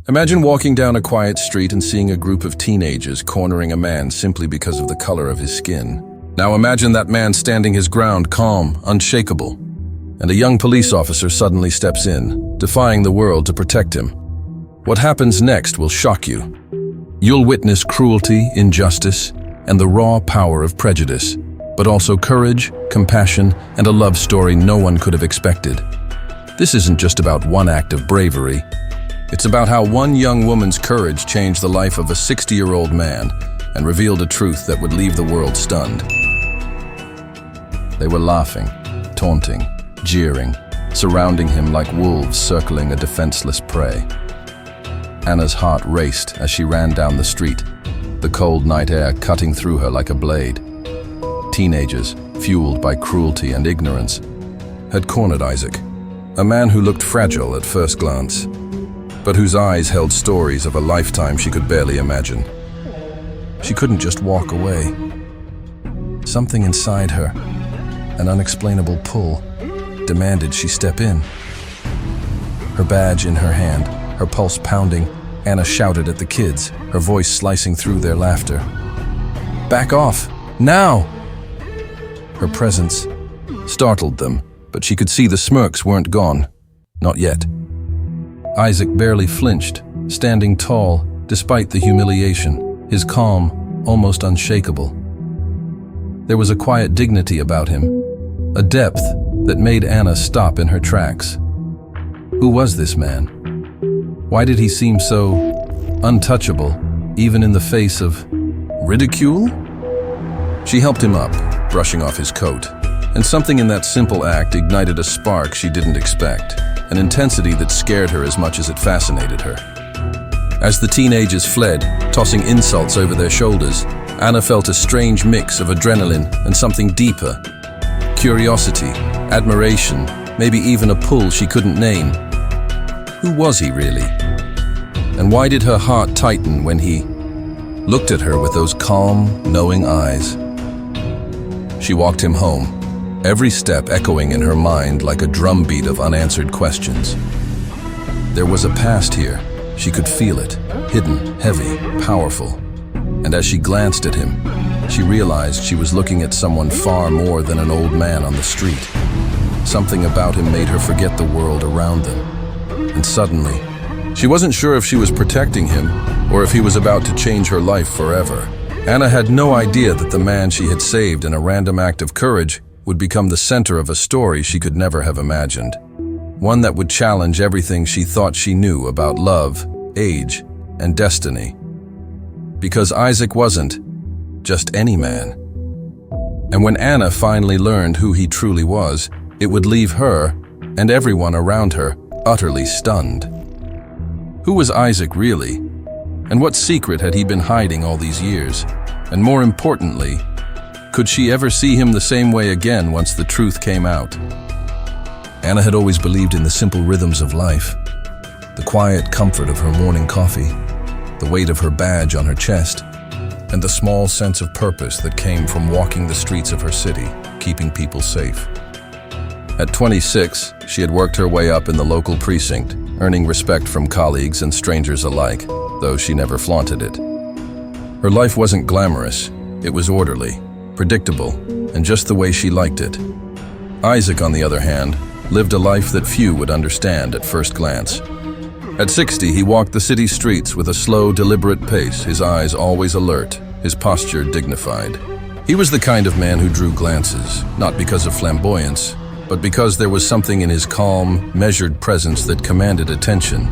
Imagine walking down a quiet street and seeing a group of teenagers cornering a man simply because of the color of his skin. Now imagine that man standing his ground, calm, unshakable, and a young police officer suddenly steps in, defying the world to protect him. What happens next will shock you. You'll witness cruelty, injustice, and the raw power of prejudice, but also courage, compassion, and a love story no one could have expected. This isn't just about one act of bravery. It's about how one young woman's courage changed the life of a 60-year-old man and revealed a truth that would leave the world stunned. They were laughing, taunting, jeering, surrounding him like wolves circling a defenseless prey. Anna's heart raced as she ran down the street, the cold night air cutting through her like a blade. Teenagers, fueled by cruelty and ignorance, had cornered Isaac, a man who looked fragile at first glance, but whose eyes held stories of a lifetime she could barely imagine. She couldn't just walk away. Something inside her, an unexplainable pull, demanded she step in. Her badge in her hand, her pulse pounding, Anna shouted at the kids, her voice slicing through their laughter. "Back off! Now!" Her presence startled them, but she could see the smirks weren't gone. Not yet. Isaac barely flinched, standing tall despite the humiliation, his calm almost unshakable. There was a quiet dignity about him, a depth that made Anna stop in her tracks. Who was this man? Why did he seem so untouchable, even in the face of ridicule? She helped him up, brushing off his coat, and something in that simple act ignited a spark she didn't expect, an intensity that scared her as much as it fascinated her. As the teenagers fled, tossing insults over their shoulders, Anna felt a strange mix of adrenaline and something deeper. Curiosity, admiration, maybe even a pull she couldn't name. Who was he really? And why did her heart tighten when he looked at her with those calm, knowing eyes? She walked him home, every step echoing in her mind like a drumbeat of unanswered questions. There was a past here. She could feel it, hidden, heavy, powerful. And as she glanced at him, she realized she was looking at someone far more than an old man on the street. Something about him made her forget the world around them. And suddenly, she wasn't sure if she was protecting him or if he was about to change her life forever. Anna had no idea that the man she had saved in a random act of courage would become the center of a story she could never have imagined. One that would challenge everything she thought she knew about love, age, and destiny. Because Isaac wasn't just any man. And when Anna finally learned who he truly was, it would leave her, and everyone around her, utterly stunned. Who was Isaac really? And what secret had he been hiding all these years? And more importantly, could she ever see him the same way again once the truth came out? Anna had always believed in the simple rhythms of life. The quiet comfort of her morning coffee, the weight of her badge on her chest, and the small sense of purpose that came from walking the streets of her city, keeping people safe. At 26, she had worked her way up in the local precinct, earning respect from colleagues and strangers alike, though she never flaunted it. Her life wasn't glamorous, it was orderly, predictable, and just the way she liked it. Isaac, on the other hand, lived a life that few would understand at first glance. At 60, he walked the city streets with a slow, deliberate pace, his eyes always alert, his posture dignified. He was the kind of man who drew glances, not because of flamboyance, but because there was something in his calm, measured presence that commanded attention.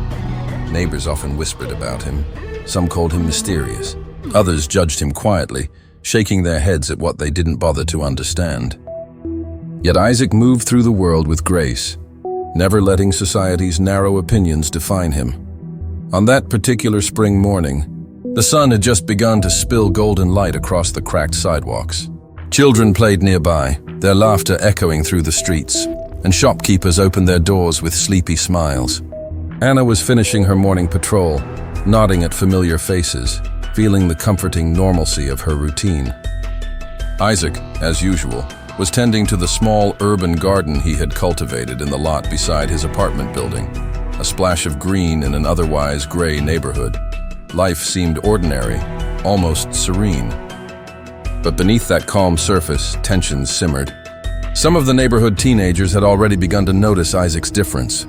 Neighbors often whispered about him. Some called him mysterious. Others judged him quietly, shaking their heads at what they didn't bother to understand. Yet Isaac moved through the world with grace, never letting society's narrow opinions define him. On that particular spring morning, the sun had just begun to spill golden light across the cracked sidewalks. Children played nearby, their laughter echoing through the streets, and shopkeepers opened their doors with sleepy smiles. Anna was finishing her morning patrol, nodding at familiar faces, feeling the comforting normalcy of her routine. Isaac, as usual, was tending to the small urban garden he had cultivated in the lot beside his apartment building, a splash of green in an otherwise gray neighborhood. Life seemed ordinary, almost serene. But beneath that calm surface, tensions simmered. Some of the neighborhood teenagers had already begun to notice Isaac's difference.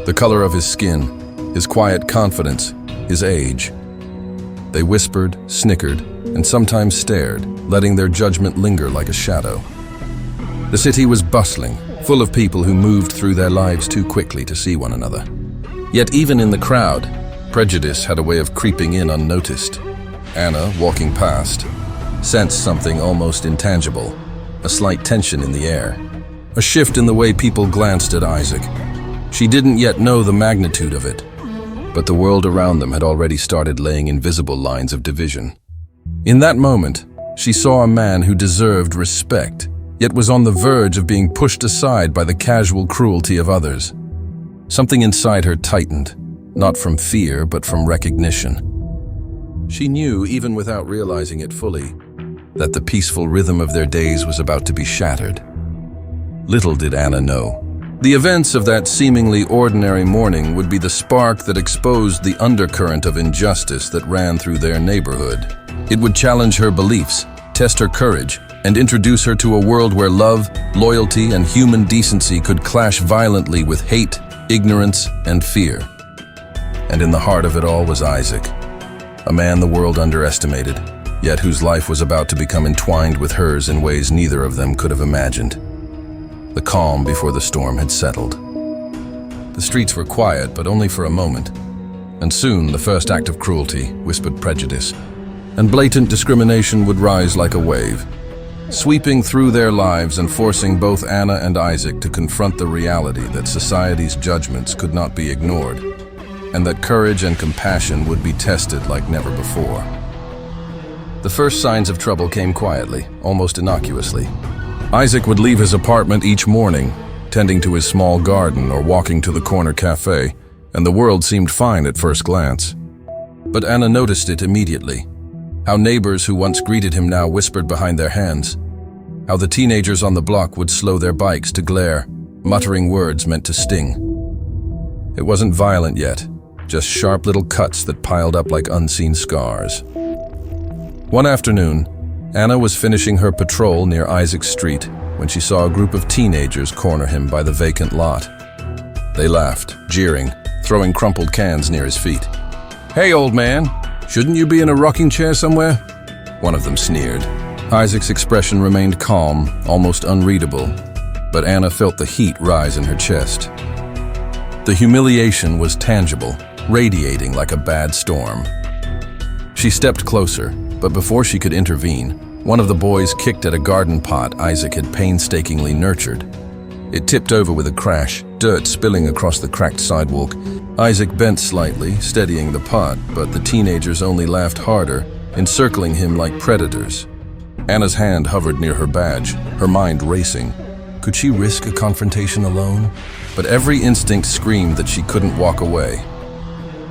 The color of his skin, his quiet confidence, his age. They whispered, snickered, and sometimes stared, letting their judgment linger like a shadow. The city was bustling, full of people who moved through their lives too quickly to see one another. Yet even in the crowd, prejudice had a way of creeping in unnoticed. Anna, walking past, sensed something almost intangible, a slight tension in the air, a shift in the way people glanced at Isaac. She didn't yet know the magnitude of it, but the world around them had already started laying invisible lines of division. In that moment, she saw a man who deserved respect, yet was on the verge of being pushed aside by the casual cruelty of others. Something inside her tightened, not from fear, but from recognition. She knew, even without realizing it fully, that the peaceful rhythm of their days was about to be shattered. Little did Anna know. The events of that seemingly ordinary morning would be the spark that exposed the undercurrent of injustice that ran through their neighborhood. It would challenge her beliefs, test her courage, and introduce her to a world where love, loyalty, and human decency could clash violently with hate, ignorance, and fear. And in the heart of it all was Isaac, a man the world underestimated, yet whose life was about to become entwined with hers in ways neither of them could have imagined. The calm before the storm had settled. The streets were quiet, but only for a moment, and soon the first act of cruelty, whispered prejudice, and blatant discrimination would rise like a wave, sweeping through their lives and forcing both Anna and Isaac to confront the reality that society's judgments could not be ignored, and that courage and compassion would be tested like never before. The first signs of trouble came quietly, almost innocuously. Isaac would leave his apartment each morning, tending to his small garden or walking to the corner cafe, and the world seemed fine at first glance. But Anna noticed it immediately. How neighbors who once greeted him now whispered behind their hands. How the teenagers on the block would slow their bikes to glare, muttering words meant to sting. It wasn't violent yet, just sharp little cuts that piled up like unseen scars. One afternoon, Anna was finishing her patrol near Isaac Street when she saw a group of teenagers corner him by the vacant lot. They laughed, jeering, throwing crumpled cans near his feet. "Hey, old man, shouldn't you be in a rocking chair somewhere?" One of them sneered. Isaac's expression remained calm, almost unreadable, but Anna felt the heat rise in her chest. The humiliation was tangible, radiating like a bad storm. She stepped closer, but before she could intervene, one of the boys kicked at a garden pot Isaac had painstakingly nurtured. It tipped over with a crash, dirt spilling across the cracked sidewalk. Isaac bent slightly, steadying the pot, but the teenagers only laughed harder, encircling him like predators. Anna's hand hovered near her badge, her mind racing. Could she risk a confrontation alone? But every instinct screamed that she couldn't walk away.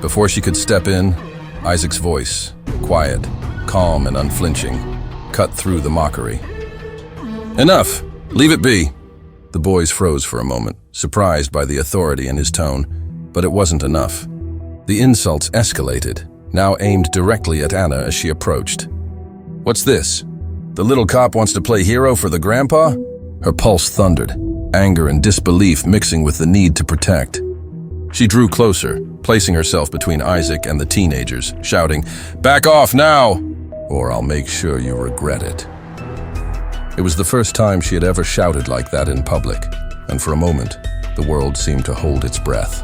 Before she could step in, Isaac's voice, quiet, calm and unflinching, cut through the mockery. "Enough! Leave it be!" The boys froze for a moment, surprised by the authority in his tone, but it wasn't enough. The insults escalated, now aimed directly at Anna as she approached. "What's this? The little cop wants to play hero for the grandpa?" Her pulse thundered, anger and disbelief mixing with the need to protect. She drew closer, placing herself between Isaac and the teenagers, shouting, "Back off now, or I'll make sure you regret it." It was the first time she had ever shouted like that in public, and for a moment, the world seemed to hold its breath.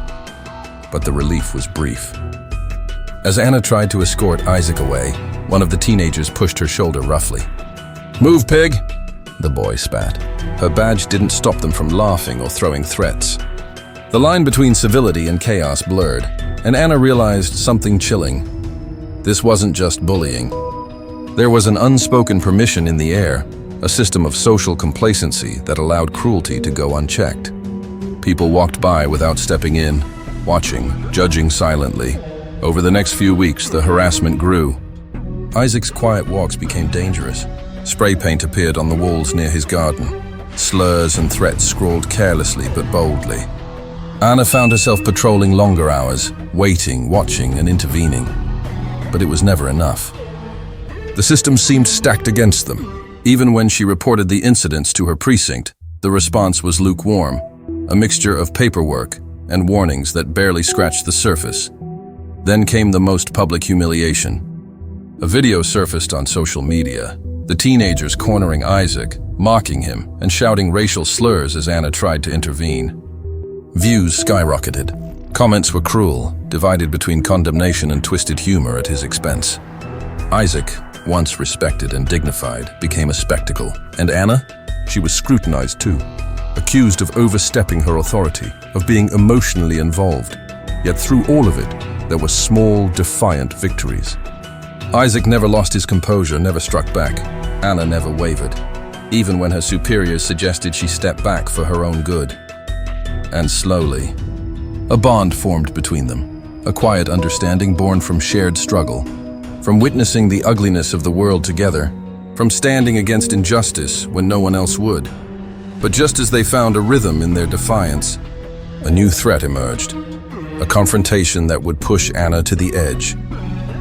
But the relief was brief. As Anna tried to escort Isaac away, one of the teenagers pushed her shoulder roughly. "Move, pig!" the boy spat. Her badge didn't stop them from laughing or throwing threats. The line between civility and chaos blurred, and Anna realized something chilling. This wasn't just bullying. There was an unspoken permission in the air, a system of social complacency that allowed cruelty to go unchecked. People walked by without stepping in, watching, judging silently. Over the next few weeks, the harassment grew. Isaac's quiet walks became dangerous. Spray paint appeared on the walls near his garden. Slurs and threats scrawled carelessly but boldly. Anna found herself patrolling longer hours, waiting, watching, and intervening. But it was never enough. The system seemed stacked against them. Even when she reported the incidents to her precinct, the response was lukewarm, a mixture of paperwork and warnings that barely scratched the surface. Then came the most public humiliation. A video surfaced on social media, the teenagers cornering Isaac, mocking him, and shouting racial slurs as Anna tried to intervene. Views skyrocketed. Comments were cruel, divided between condemnation and twisted humor at his expense. Isaac, once respected and dignified, became a spectacle. And Anna? She was scrutinized too, accused of overstepping her authority, of being emotionally involved. Yet through all of it, there were small, defiant victories. Isaac never lost his composure, never struck back. Anna never wavered, even when her superiors suggested she step back for her own good. And slowly, a bond formed between them, a quiet understanding born from shared struggle, from witnessing the ugliness of the world together, from standing against injustice when no one else would. But just as they found a rhythm in their defiance, a new threat emerged, a confrontation that would push Anna to the edge,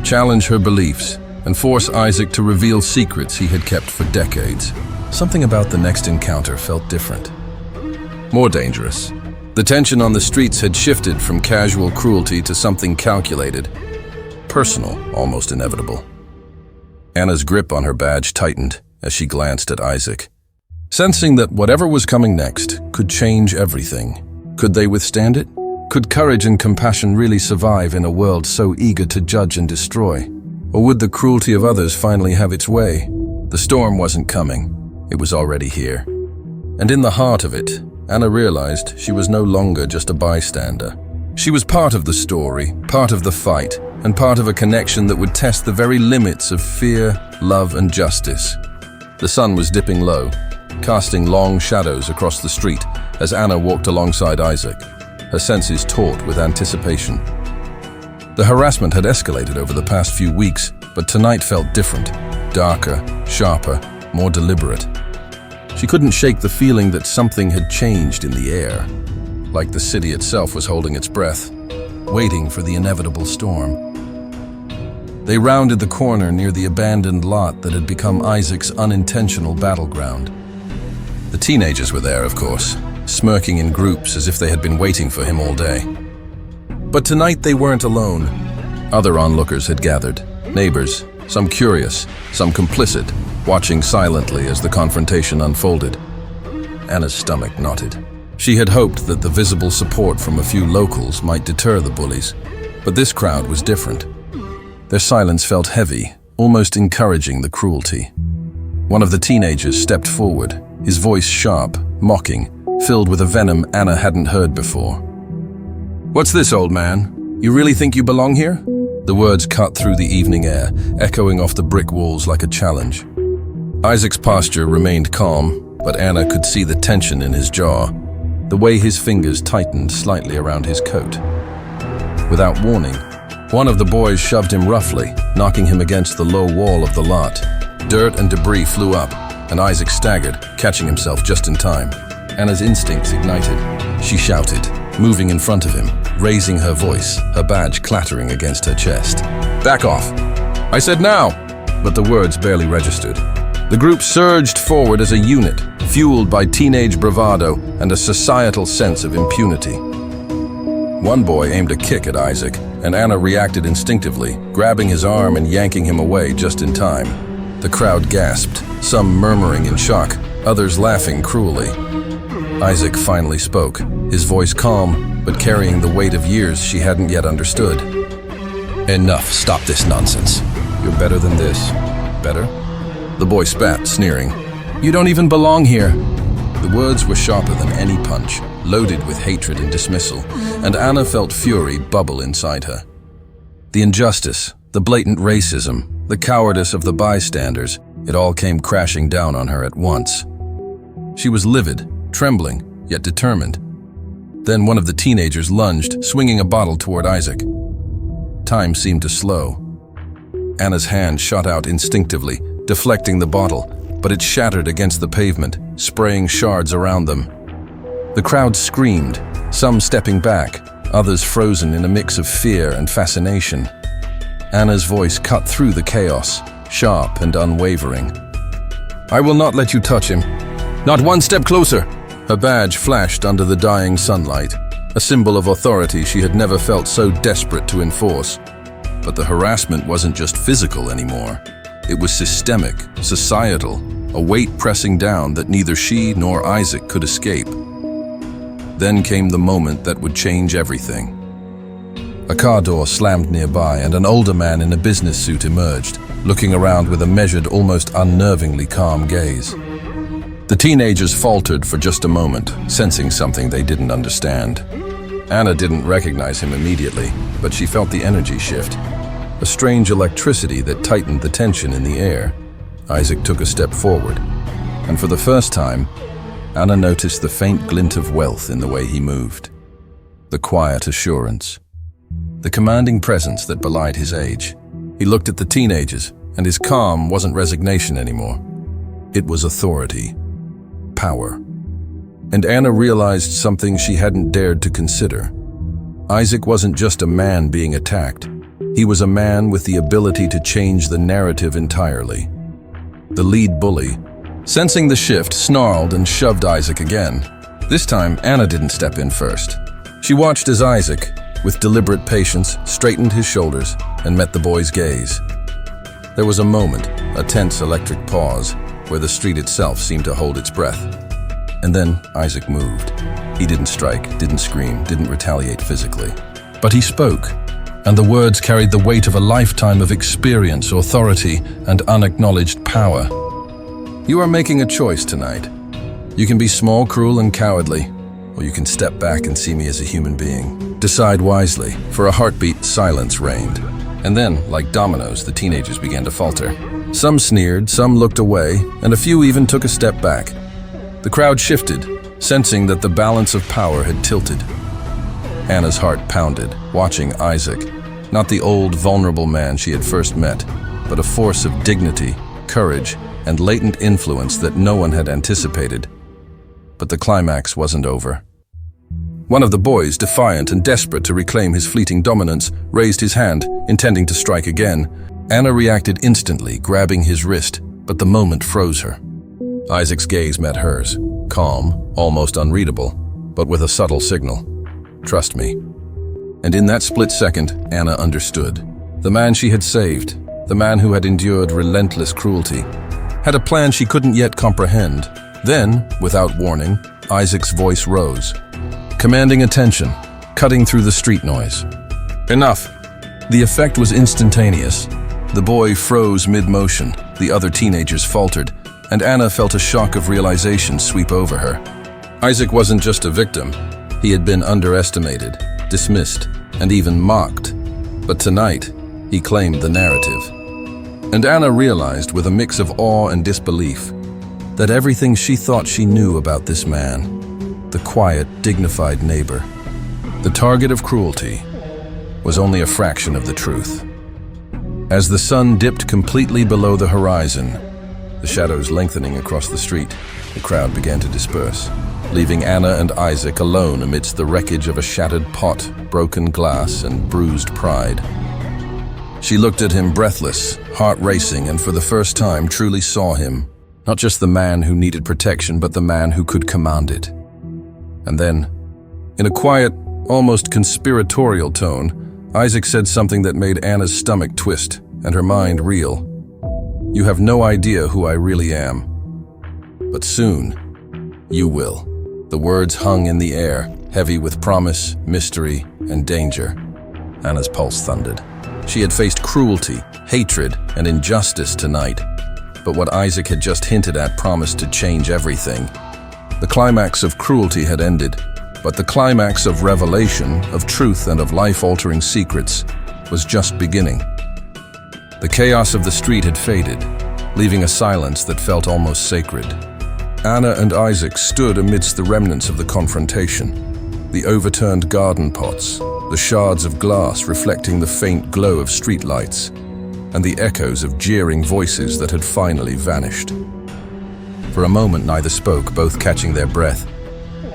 challenge her beliefs, and force Isaac to reveal secrets he had kept for decades. Something about the next encounter felt different, more dangerous. The tension on the streets had shifted from casual cruelty to something calculated, personal, almost inevitable. Anna's grip on her badge tightened as she glanced at Isaac, sensing that whatever was coming next could change everything. Could they withstand it? Could courage and compassion really survive in a world so eager to judge and destroy? Or would the cruelty of others finally have its way? The storm wasn't coming. It was already here. And in the heart of it, Anna realized she was no longer just a bystander. She was part of the story, part of the fight, and part of a connection that would test the very limits of fear, love, and justice. The sun was dipping low, casting long shadows across the street as Anna walked alongside Isaac, her senses taut with anticipation. The harassment had escalated over the past few weeks, but tonight felt different, darker, sharper, more deliberate. She couldn't shake the feeling that something had changed in the air, like the city itself was holding its breath, waiting for the inevitable storm. They rounded the corner near the abandoned lot that had become Isaac's unintentional battleground. The teenagers were there, of course, smirking in groups as if they had been waiting for him all day. But tonight they weren't alone. Other onlookers had gathered, neighbors, some curious, some complicit, watching silently as the confrontation unfolded. Anna's stomach knotted. She had hoped that the visible support from a few locals might deter the bullies, but this crowd was different. Their silence felt heavy, almost encouraging the cruelty. One of the teenagers stepped forward, his voice sharp, mocking, filled with a venom Anna hadn't heard before. "What's this, old man? You really think you belong here?" The words cut through the evening air, echoing off the brick walls like a challenge. Isaac's posture remained calm, but Anna could see the tension in his jaw, the way his fingers tightened slightly around his coat. Without warning, one of the boys shoved him roughly, knocking him against the low wall of the lot. Dirt and debris flew up, and Isaac staggered, catching himself just in time. Anna's instincts ignited. She shouted, moving in front of him, raising her voice, her badge clattering against her chest. "Back off! I said now!" But the words barely registered. The group surged forward as a unit, fueled by teenage bravado and a societal sense of impunity. One boy aimed a kick at Isaac, and Anna reacted instinctively, grabbing his arm and yanking him away just in time. The crowd gasped, some murmuring in shock, others laughing cruelly. Isaac finally spoke, his voice calm, but carrying the weight of years she hadn't yet understood. "Enough, stop this nonsense. You're better than this." "Better?" The boy spat, sneering. "You don't even belong here." The words were sharper than any punch, loaded with hatred and dismissal, and Anna felt fury bubble inside her. The injustice, the blatant racism, the cowardice of the bystanders, it all came crashing down on her at once. She was livid, trembling, yet determined. Then one of the teenagers lunged, swinging a bottle toward Isaac. Time seemed to slow. Anna's hand shot out instinctively, deflecting the bottle, but it shattered against the pavement, spraying shards around them. The crowd screamed, some stepping back, others frozen in a mix of fear and fascination. Anna's voice cut through the chaos, sharp and unwavering. "I will not let you touch him. Not one step closer!" Her badge flashed under the dying sunlight, a symbol of authority she had never felt so desperate to enforce. But the harassment wasn't just physical anymore. It was systemic, societal, a weight pressing down that neither she nor Isaac could escape. Then came the moment that would change everything. A car door slammed nearby, and an older man in a business suit emerged, looking around with a measured, almost unnervingly calm gaze. The teenagers faltered for just a moment, sensing something they didn't understand. Anna didn't recognize him immediately, but she felt the energy shift, a strange electricity that tightened the tension in the air. Isaac took a step forward, and for the first time, Anna noticed the faint glint of wealth in the way he moved. The quiet assurance. The commanding presence that belied his age. He looked at the teenagers, and his calm wasn't resignation anymore. It was authority. Power. And Anna realized something she hadn't dared to consider. Isaac wasn't just a man being attacked. He was a man with the ability to change the narrative entirely. The lead bully, sensing the shift, snarled and shoved Isaac again. This time, Anna didn't step in first. She watched as Isaac, with deliberate patience, straightened his shoulders and met the boy's gaze. There was a moment, a tense electric pause, where the street itself seemed to hold its breath. And then Isaac moved. He didn't strike, didn't scream, didn't retaliate physically. But he spoke, and the words carried the weight of a lifetime of experience, authority, and unacknowledged power. "You are making a choice tonight. You can be small, cruel, and cowardly, or you can step back and see me as a human being. Decide wisely." For a heartbeat, silence reigned. And then, like dominoes, the teenagers began to falter. Some sneered, some looked away, and a few even took a step back. The crowd shifted, sensing that the balance of power had tilted. Anna's heart pounded, watching Isaac, not the old, vulnerable man she had first met, but a force of dignity, courage, and latent influence that no one had anticipated. But the climax wasn't over. One of the boys, defiant and desperate to reclaim his fleeting dominance, raised his hand, intending to strike again. Anna reacted instantly, grabbing his wrist, but the moment froze her. Isaac's gaze met hers, calm, almost unreadable, but with a subtle signal. "Trust me." And in that split second, Anna understood. The man she had saved, the man who had endured relentless cruelty, had a plan she couldn't yet comprehend. Then, without warning, Isaac's voice rose, commanding attention, cutting through the street noise. "Enough!" The effect was instantaneous. The boy froze mid-motion, the other teenagers faltered, and Anna felt a shock of realization sweep over her. Isaac wasn't just a victim. He had been underestimated, dismissed, and even mocked. But tonight, he claimed the narrative. And Anna realized, with a mix of awe and disbelief, that everything she thought she knew about this man, the quiet, dignified neighbor, the target of cruelty, was only a fraction of the truth. As the sun dipped completely below the horizon, the shadows lengthening across the street, the crowd began to disperse, leaving Anna and Isaac alone amidst the wreckage of a shattered pot, broken glass, and bruised pride. She looked at him breathless, heart racing, and for the first time truly saw him, not just the man who needed protection, but the man who could command it. And then, in a quiet, almost conspiratorial tone, Isaac said something that made Anna's stomach twist and her mind reel. "You have no idea who I really am. But soon, you will." The words hung in the air, heavy with promise, mystery, and danger. Anna's pulse thundered. She had faced cruelty, hatred, and injustice tonight. But what Isaac had just hinted at promised to change everything. The climax of cruelty had ended, but the climax of revelation, of truth, and of life-altering secrets was just beginning. The chaos of the street had faded, leaving a silence that felt almost sacred. Anna and Isaac stood amidst the remnants of the confrontation, the overturned garden pots, the shards of glass reflecting the faint glow of streetlights, and the echoes of jeering voices that had finally vanished. For a moment neither spoke, both catching their breath.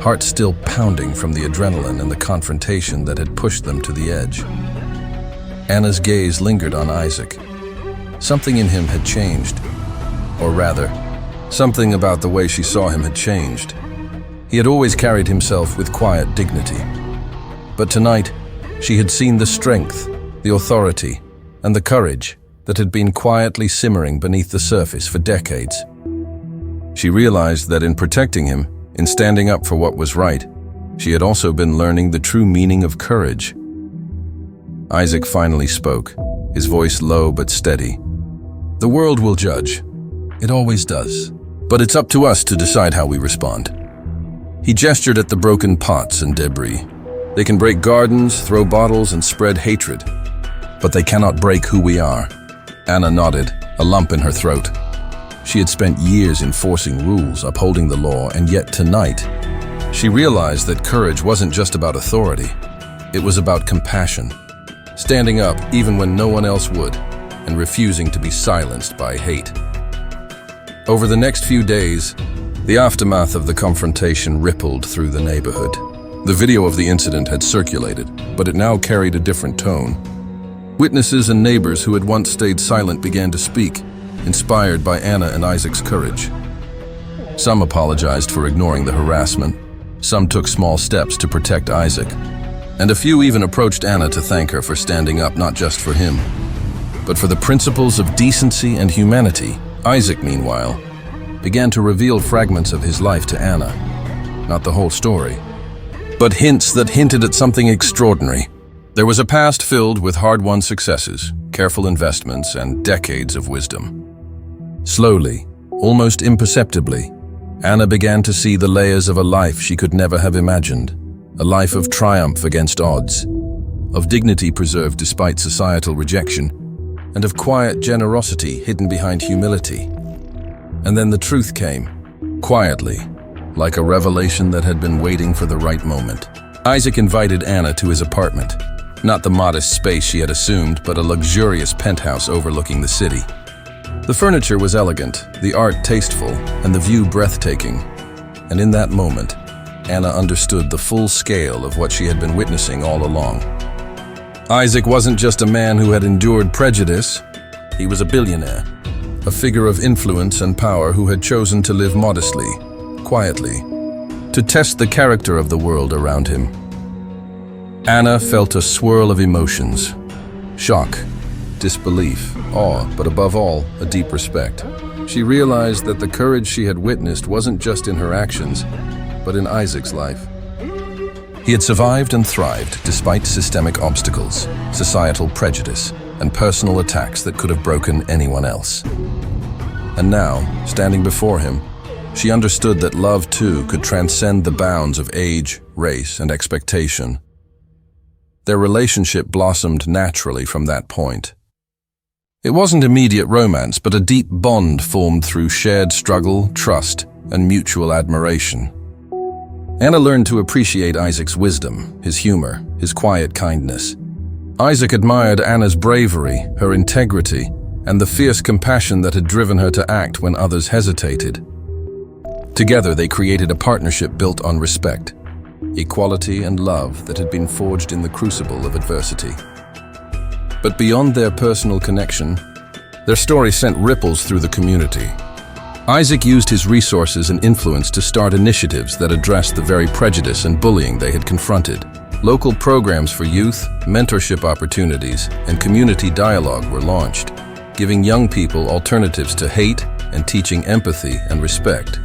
heart still pounding from the adrenaline and the confrontation that had pushed them to the edge. Anna's gaze lingered on Isaac. Something in him had changed. Or rather, something about the way she saw him had changed. He had always carried himself with quiet dignity. But tonight, she had seen the strength, the authority, and the courage that had been quietly simmering beneath the surface for decades. She realized that in protecting him, in standing up for what was right, she had also been learning the true meaning of courage. Isaac finally spoke, his voice low but steady. "The world will judge. It always does. But it's up to us to decide how we respond." He gestured at the broken pots and debris. "They can break gardens, throw bottles, and spread hatred. But they cannot break who we are." Anna nodded, a lump in her throat. She had spent years enforcing rules, upholding the law, and yet tonight, she realized that courage wasn't just about authority. It was about compassion, standing up even when no one else would, and refusing to be silenced by hate. Over the next few days, the aftermath of the confrontation rippled through the neighborhood. The video of the incident had circulated, but it now carried a different tone. Witnesses and neighbors who had once stayed silent began to speak, inspired by Anna and Isaac's courage. Some apologized for ignoring the harassment, some took small steps to protect Isaac, and a few even approached Anna to thank her for standing up not just for him, but for the principles of decency and humanity. Isaac, meanwhile, began to reveal fragments of his life to Anna. Not the whole story, but hints that hinted at something extraordinary. There was a past filled with hard-won successes, careful investments, and decades of wisdom. Slowly, almost imperceptibly, Anna began to see the layers of a life she could never have imagined. A life of triumph against odds, of dignity preserved despite societal rejection, and of quiet generosity hidden behind humility. And then the truth came, quietly, like a revelation that had been waiting for the right moment. Isaac invited Anna to his apartment, not the modest space she had assumed, but a luxurious penthouse overlooking the city. The furniture was elegant, the art tasteful, and the view breathtaking. And in that moment, Anna understood the full scale of what she had been witnessing all along. Isaac wasn't just a man who had endured prejudice. He was a billionaire, a figure of influence and power who had chosen to live modestly, quietly, to test the character of the world around him. Anna felt a swirl of emotions: shock, disbelief, awe, but above all, a deep respect. She realized that the courage she had witnessed wasn't just in her actions, but in Isaac's life. He had survived and thrived despite systemic obstacles, societal prejudice, and personal attacks that could have broken anyone else. And now, standing before him, she understood that love too could transcend the bounds of age, race, and expectation. Their relationship blossomed naturally from that point. It wasn't immediate romance, but a deep bond formed through shared struggle, trust, and mutual admiration. Anna learned to appreciate Isaac's wisdom, his humor, his quiet kindness. Isaac admired Anna's bravery, her integrity, and the fierce compassion that had driven her to act when others hesitated. Together, they created a partnership built on respect, equality, and love that had been forged in the crucible of adversity. But beyond their personal connection, their story sent ripples through the community. Isaac used his resources and influence to start initiatives that addressed the very prejudice and bullying they had confronted. Local programs for youth, mentorship opportunities, and community dialogue were launched, giving young people alternatives to hate and teaching empathy and respect.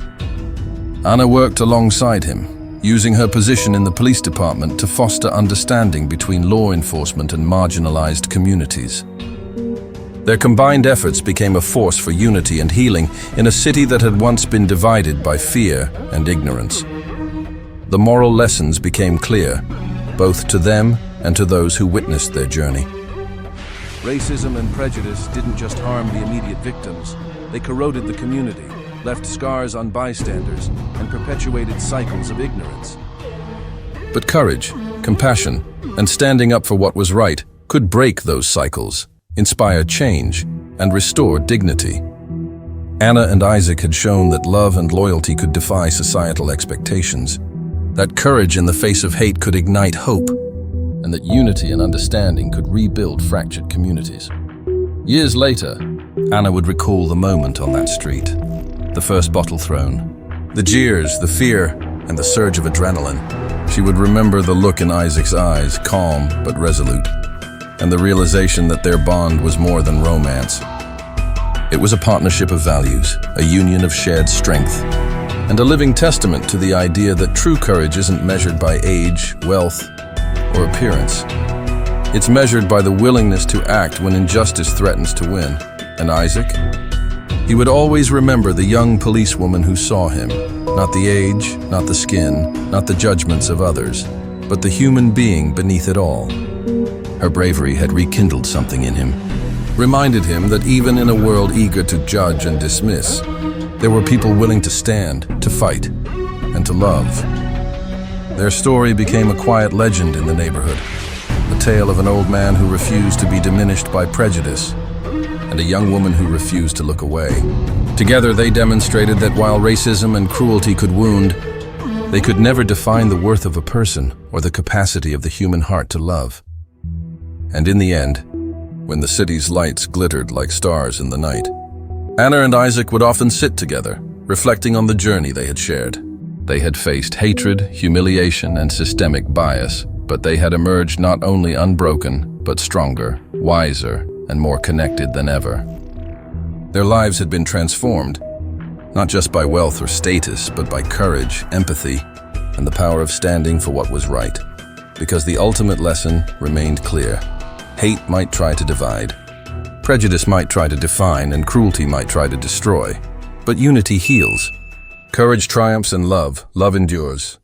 Anna worked alongside him, using her position in the police department to foster understanding between law enforcement and marginalized communities. Their combined efforts became a force for unity and healing in a city that had once been divided by fear and ignorance. The moral lessons became clear, both to them and to those who witnessed their journey. Racism and prejudice didn't just harm the immediate victims, they corroded the community, left scars on bystanders, and perpetuated cycles of ignorance. But courage, compassion, and standing up for what was right could break those cycles, inspire change, and restore dignity. Anna and Isaac had shown that love and loyalty could defy societal expectations. that courage in the face of hate could ignite hope, and that unity and understanding could rebuild fractured communities. Years later, Anna would recall the moment on that street, the first bottle thrown, the jeers, the fear, and the surge of adrenaline. She would remember the look in Isaac's eyes, calm but resolute, and the realization that their bond was more than romance. It was a partnership of values, a union of shared strength, and a living testament to the idea that true courage isn't measured by age, wealth, or appearance. It's measured by the willingness to act when injustice threatens to win. And Isaac? He would always remember the young policewoman who saw him, not the age, not the skin, not the judgments of others, but the human being beneath it all. Her bravery had rekindled something in him, reminded him that even in a world eager to judge and dismiss, there were people willing to stand, to fight, and to love. Their story became a quiet legend in the neighborhood, the tale of an old man who refused to be diminished by prejudice, and a young woman who refused to look away. Together they demonstrated that while racism and cruelty could wound, they could never define the worth of a person or the capacity of the human heart to love. And in the end, when the city's lights glittered like stars in the night, Anna and Isaac would often sit together, reflecting on the journey they had shared. They had faced hatred, humiliation, and systemic bias, but they had emerged not only unbroken, but stronger, wiser, and more connected than ever. Their lives had been transformed, not just by wealth or status, but by courage, empathy, and the power of standing for what was right. Because the ultimate lesson remained clear. Hate might try to divide, prejudice might try to define, and cruelty might try to destroy. But unity heals. Courage triumphs, and love endures.